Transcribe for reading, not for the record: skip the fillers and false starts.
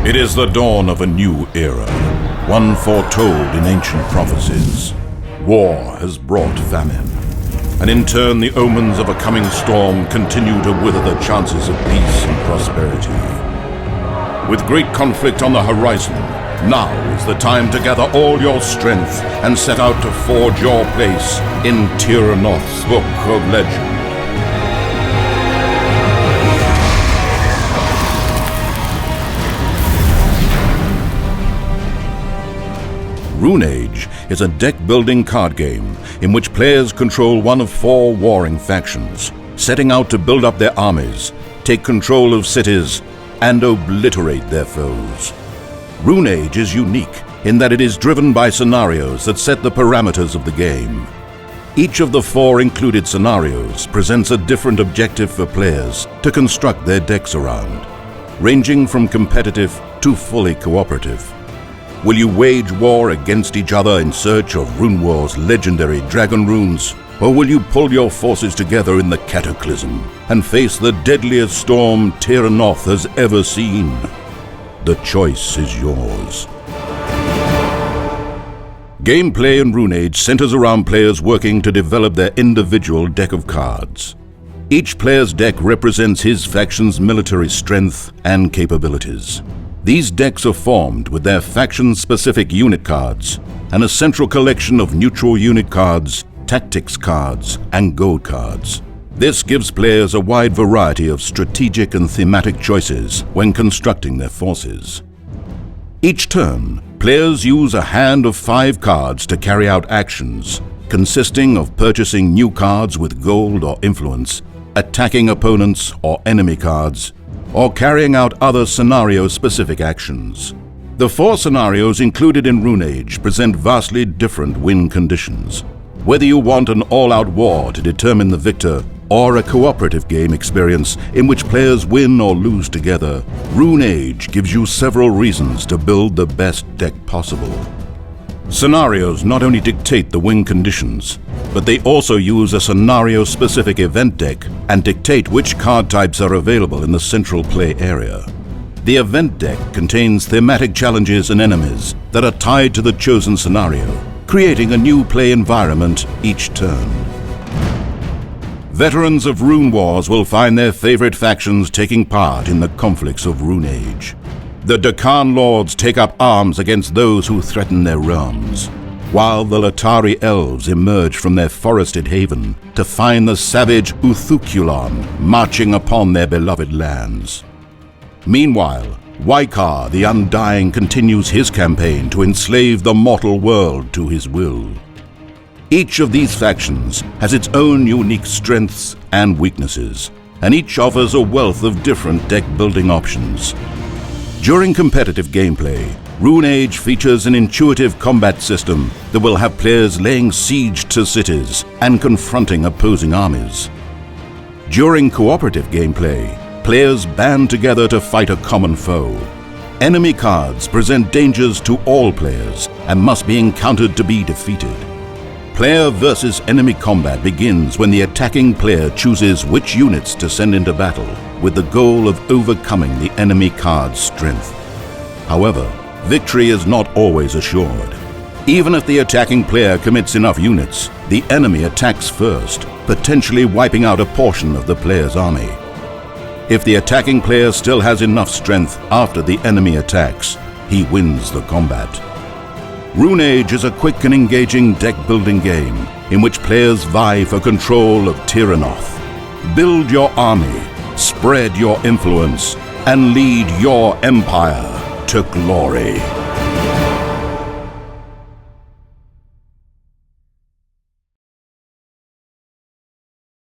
It is the dawn of a new era, one foretold in ancient prophecies. War has brought famine, and in turn the omens of a coming storm continue to wither the chances of peace and prosperity. With great conflict on the horizon, now is the time to gather all your strength and set out to forge your place in Terrinoth's Book of Legend. Rune Age is a deck-building card game in which players control one of 4 warring factions, setting out to build up their armies, take control of cities, and obliterate their foes. Rune Age is unique in that it is driven by scenarios that set the parameters of the game. Each of the 4 included scenarios presents a different objective for players to construct their decks around, ranging from competitive to fully cooperative. Will you wage war against each other in search of Runewars' legendary dragon runes? Or will you pull your forces together in the Cataclysm and face the deadliest storm Terrinoth has ever seen? The choice is yours. Gameplay in Rune Age centers around players working to develop their individual deck of cards. Each player's deck represents his faction's military strength and capabilities. These decks are formed with their faction-specific unit cards and a central collection of neutral unit cards, tactics cards, and gold cards. This gives players a wide variety of strategic and thematic choices when constructing their forces. Each turn, players use a hand of 5 cards to carry out actions, consisting of purchasing new cards with gold or influence, attacking opponents or enemy cards, or carrying out other scenario-specific actions. The 4 scenarios included in Rune Age present vastly different win conditions. Whether you want an all-out war to determine the victor, or a cooperative game experience in which players win or lose together, Rune Age gives you several reasons to build the best deck possible. Scenarios not only dictate the win conditions, but they also use a scenario-specific event deck and dictate which card types are available in the central play area. The event deck contains thematic challenges and enemies that are tied to the chosen scenario, creating a new play environment each turn. Veterans of Runewars will find their favorite factions taking part in the conflicts of Rune Age. The Dakan Lords take up arms against those who threaten their realms, while the Latari Elves emerge from their forested haven to find the savage Uthukulon marching upon their beloved lands. Meanwhile, Waikar the Undying continues his campaign to enslave the mortal world to his will. Each of these factions has its own unique strengths and weaknesses, and each offers a wealth of different deck-building options. During competitive gameplay, Rune Age features an intuitive combat system that will have players laying siege to cities and confronting opposing armies. During cooperative gameplay, players band together to fight a common foe. Enemy cards present dangers to all players and must be encountered to be defeated. Player versus enemy combat begins when the attacking player chooses which units to send into battle, with the goal of overcoming the enemy card's strength. However, victory is not always assured. Even if the attacking player commits enough units, the enemy attacks first, potentially wiping out a portion of the player's army. If the attacking player still has enough strength after the enemy attacks, he wins the combat. Rune Age is a quick and engaging deck-building game in which players vie for control of Terrinoth. Build your army, spread your influence, and lead your empire to glory.